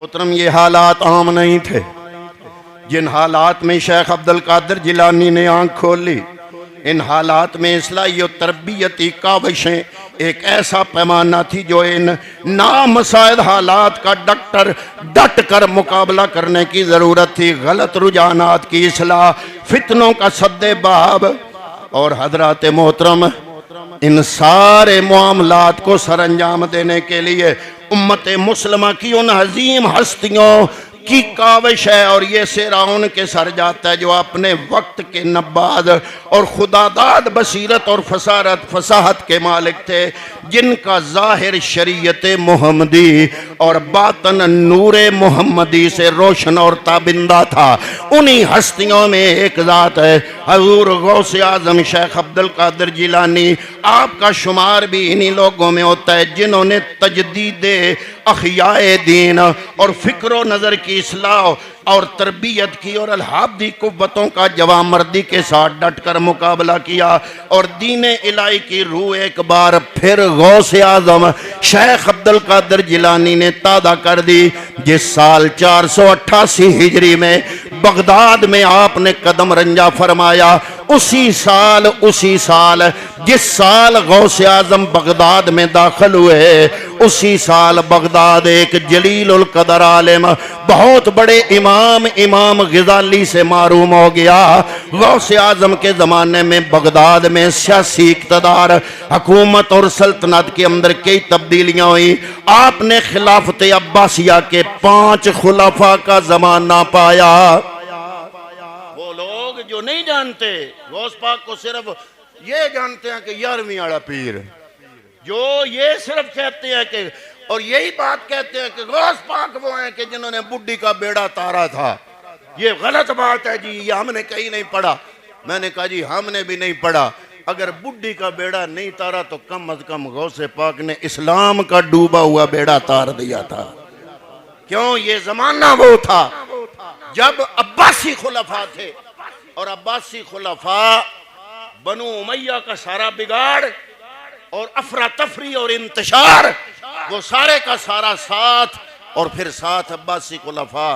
मोहतरम, ये हालात आम नहीं थे। जिन हालात में शेख अब्दुल कादिर जिलानी ने आंख खोली, इन हालात में इस्लाही और तरबियती काविशें एक ऐसा पैमाना थी जो इन नामसाइद हालात का डट कर मुकाबला करने की ज़रूरत थी। गलत रुझानात की इस्लाह, फितनों का सद्देबाब और हजरात मोहतरम इन सारे मामलात को सरअंजाम देने के लिए उम्मत मुस्लिमा की उन अजीम हस्तियों की काविश है। और ये सेरा उनके सर जाता है जो अपने वक्त के नब्बाज और खुदादाद बसीरत और फसाहत के मालिक थे, जिनका ज़ाहिर शरीयत मोहम्मदी और बातन नूरे मोहम्मदी से रोशन और ताबिंदा था। उन्हीं हस्तियों में एक ज़ात है हजूर गौसे आज़म शेख अब्दुल कादिर जिलानी। आपका शुमार भी इन्हीं लोगों में होता है जिन्होंने तजदीदे अखियाए दीन और फ़िक्र नज़र की इस्लाह और तरबियत की और अलहादी कुव्वतों का जवामर्दी के साथ डट कर मुकाबला किया और दीन इलाही की रूह एक बार फिर गौसे आज़म शेख अब्दुल कादिर जिलानी ने ताज़ा कर दी। जिस साल 488 हिजरी में बगदाद में आपने कदम रंजा फरमाया, उसी साल जिस साल गौसे आज़म बगदाद में दाखिल हुए, उसी साल बगदाद एक जलील उल कदर आलिम, बहुत बड़े इमाम ग़ज़ाली से मारूम हो गया। गौसे आज़म के ज़माने में बगदाद में सियासी इक़्तिदार, हुकूमत और सल्तनत के अंदर कई तब्दीलियाँ हुई। आपने खिलाफत अब्बासिया के 5 खुलाफा का ज़माना पाया। वो लोग जो नहीं जानते गौस पाक को, सिर्फ ये जानते हैं कि 11वीं वाला पीर, जो ये सिर्फ कहते हैं कि और यही बात कहते हैं कि गौस पाक वो हैं कि जिन्होंने बुड्ढी का बेड़ा तारा था। ये गलत बात है जी, ये हमने कहीं नहीं पढ़ा। मैंने कहा जी हमने भी नहीं पढ़ा। अगर बुड्ढी का बेड़ा नहीं तारा तो कम अज कम गौसे पाक ने इस्लाम का डूबा हुआ बेड़ा तार दिया था। क्यों? ये जमाना वो था जब अब्बासी खुलफा थे और अब्बासी खुलफा बनु उमैया का सारा बिगाड़ और अफरा तफरी और इंतशार, वो सारे का सारा साथ और फिर साथ अब्बासी खुलफा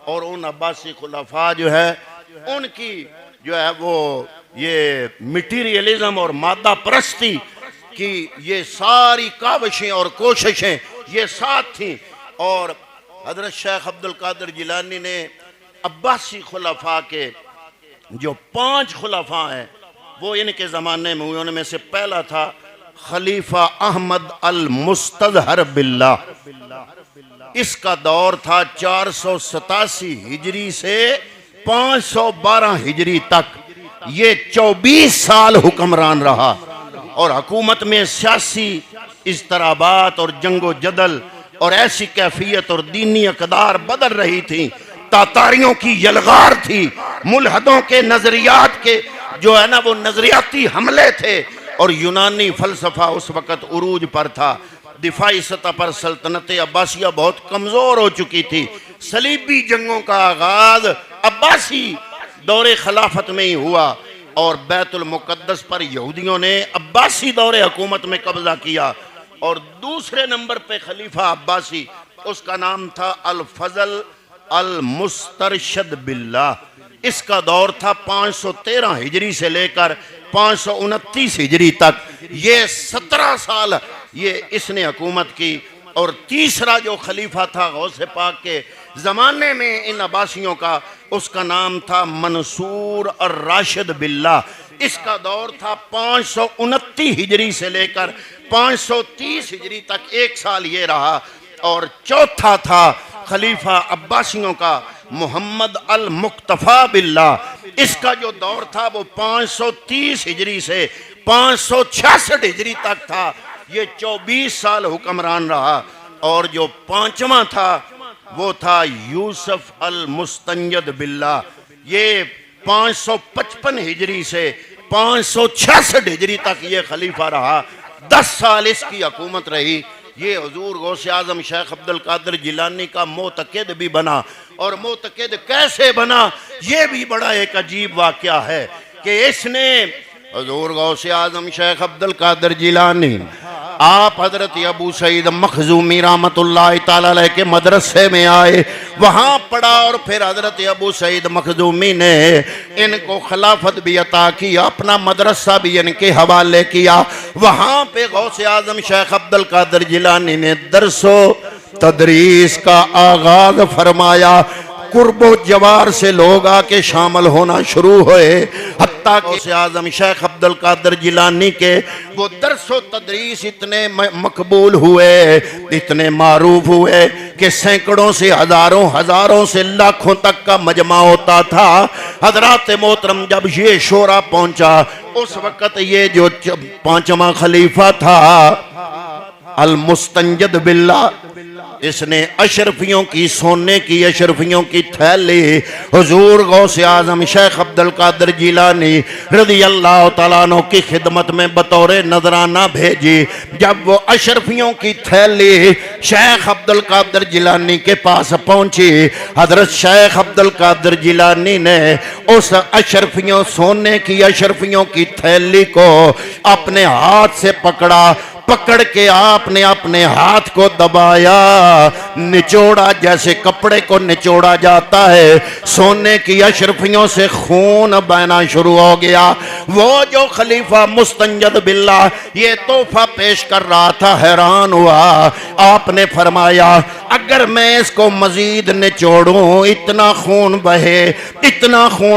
और उन अब्बासी खुलफा जो है उनकी जो है वो ये मटीरियलिज्म और मादा परस्ती की ये सारी काविशें और कोशिशें ये साथ थी। और हजरत शेख अब्दुल कादिर जिलानी ने अब्बासी खुलफा के जो 5 खुलफा हैं वो इनके ज़माने में हुए। उनमें से पहला था खलीफा अहमद अल मुस्तज़हर बिल्लाह। इसका दौर था 487 हिजरी से 512 हिजरी तक। ये 24 साल हुक्मरान रहा और हुकूमत में सियासी इस्तराबात और जंगो जदल और ऐसी कैफियत और दीनी अक़दार बदल रही थी। तातारियों की यलगार थी, मुल्हदों के नजरियात के जो है ना वो नजरियाती हमले थे और यूनानी फलसफा उस वक़्त उरूज पर था। दिफाई सतह पर सल्तनत अब्बासिया बहुत कमज़ोर हो चुकी थी। सलीबी जंगों का आगाज़ अब्बासी दौरे खिलाफत में ही हुआ और बैतुल मुक़द्दस पर यहूदियों ने अब्बासी दौरे हुकूमत में कब्ज़ा किया। और दूसरे नंबर पे खलीफा अब्बासी, उसका नाम था अल फजल अल मुस्तरशद बिल्लाह। इसका दौर था 513 हिजरी से लेकर 529 हिजरी तक। ये 17 साल ये इसने हुकूमत की। और तीसरा जो खलीफा था गौसे पाक के ज़माने में इन अब्बासियों का, उसका नाम था मंसूर और राशिद बिल्लाह। इसका दौर था 529 हिजरी से लेकर 530 हिजरी तक, 1 साल ये रहा। और चौथा था खलीफा अब्बासियों का मोहम्मद अल मुक्तफ़ा बिल्लाह। इसका जो दौर था वो 530 हिजरी से 566 हिजरी तक था। ये 24 साल हुक्मरान रहा। और जो 5वां था वो था यूसुफ अल मुस्तंजद बिल्लाह। ये 555 हिजरी से 566 हिजरी तक ये खलीफा रहा। 10 साल इसकी हुकूमत रही। ये हुजूर गौसे आज़म शेख अब्दुल कादिर जिलानी का मोतक़िद भी बना। और मोतक़िद कैसे बना ये भी बड़ा एक अजीब वाक़या है कि इसने हुजूर गौसे आज़म शेख अब्दुल कादिर जिलानी आप हजरत अबू सईद मखजूमी रहमतुल्लाह तआला अलैह के मदरसे में आए, वहाँ पढ़ा और फिर हजरत अबू सईद मखजूमी ने इनको खिलाफत भी अता की, अपना मदरसा भी इनके हवाले किया। वहाँ पे गौसे आजम शेख अब्दुल कादिर जिलानी ने दरसो तदरीस का आगाज फरमाया। कुर्बो जवार से लोग आके शामिल होना शुरू हुए, हत्ता कि आजम शेख अब्दुल कादिर जिलानी के वो दरसो तदरीस इतने मकबूल हुए, इतने मारूफ हुए कि सैकड़ों से हजारों से लाखों तक का मजमा होता था। हजरात मोहतरम जब ये शोरा पहुंचा, उस वक़्त ये जो पांचवा खलीफा था अल मुस्तंजद बिल्ला, इसने अशरफियों की सोने की अशरफियों की थैली हुजूर गौसे आजम शेख अब्दुल कादिर जिलानी रज़ी अल्लाह तआला अन्हु की खिदमत में बतौर नजराना भेजी। जब वो अशरफियों की थैली शेख अब्दुल कादिर जिलानी के पास पहुंची, हजरत शेख अब्दुल कादिर जिलानी ने उस अशरफियों सोने की अशरफियों की थैली को अपने हाथ से पकड़ के आपने अपने हाथ को दबाया, निचोड़ा, जैसे कपड़े को निचोड़ा जाता है। सोने की अशरफियों से खून बहना शुरू हो गया। वो जो खलीफा मुस्तंजद बिल्ला ये तोहफा पेश कर रहा था, हैरान हुआ। आपने फरमाया अगर मैं इसको मजीद निचोड़ूं, इतना खून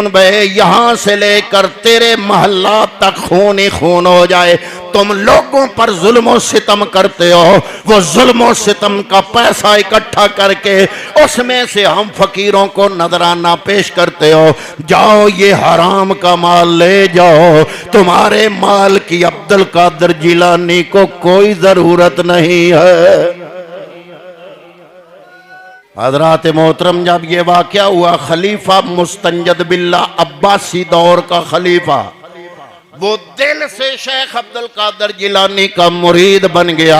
बहे, यहां से लेकर तेरे महल्ला तक खून ही खून हो जाए। तुम लोगों पर जुल्म सितम करते हो, वो जुल्म सितम का पैसा इकट्ठा करके उसमें से हम फकीरों को नजराना पेश करते हो। जाओ ये हराम का माल ले जाओ, तुम्हारे माल की अब्दुल कादिर जिलानी को कोई जरूरत नहीं है। हजरात मोहतरम जब ये वाक़या हुआ, खलीफा मुस्तंजद बिल्ला अब्बासी दौर का खलीफा वो दिल से शेख अब्दुल कादिर जिलानी का मुरीद बन गया,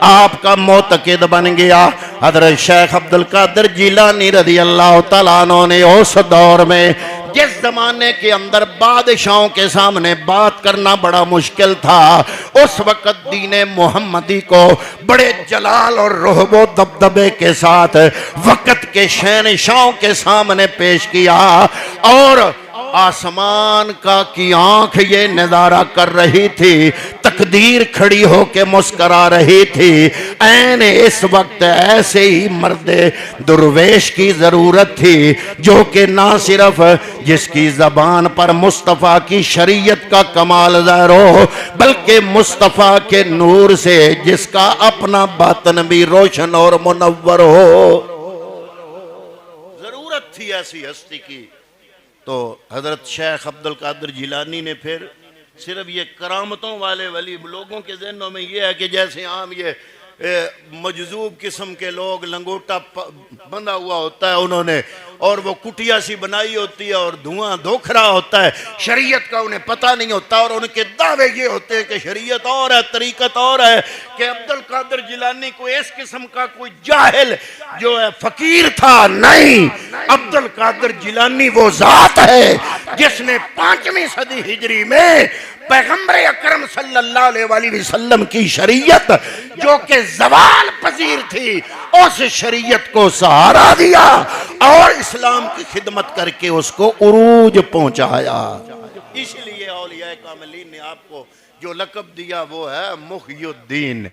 आपका मोतकिद बन गया। हजरत शेख अब्दुल कादिर जिलानी रज़ी अल्लाह तआला अन्हु ने उस दौर में, जिस जमाने के अंदर बादशाहों के सामने बात करना बड़ा मुश्किल था, उस वक्त दीने मोहम्मदी को बड़े जलाल और रोहबो दबदबे के साथ वक्त के शहंशाहों के सामने पेश किया। और आसमान का की आंख ये नजारा कर रही थी, तकदीर खड़ी होके मुस्करा रही थी। ऐन इस वक्त ऐसे ही मर्द दुर्वेश की जरूरत थी, जो कि ना सिर्फ जिसकी जबान पर मुस्तफ़ा की शरीयत का कमाल ज़ाहिर हो, बल्कि मुस्तफ़ा के नूर से जिसका अपना बातन भी रोशन और मुनव्वर हो। जरूरत थी ऐसी हस्ती की। तो हजरत शेख अब्दुल कादिर जिलानी ने फिर सिर्फ ये करामतों वाले वली लोगों के जहनों में ये है कि जैसे आम ये मजजूब किस्म के लोग, लंगोटा बंधा हुआ होता है उन्होंने, और वो कुटिया सी बनाई होती है और धुआं धोखरा होता है, शरीयत का उन्हें पता नहीं होता। और उनके दावे ये होते हैं कि शरीयत और है, तरीकत और है, कि अब्दुल कादिर जिलानी को इस किस्म का कोई जाहिल जो है फकीर था। नहीं, अब्दुल कादिर जिलानी वो जात है जिसने 5वीं सदी हिजरी में पैगंबर अकरम सल्लल्लाहु अलैहि वसल्लम की शरीयत जो कि ज़वाल पजीर थी, उस शरीयत को सहारा दिया और इस्लाम की खिदमत करके उसको उरूज पहुंचाया। इसलिए औलिया कामिलीन ने आपको जो लक़ब दिया वो है मुहय्युद्दीन।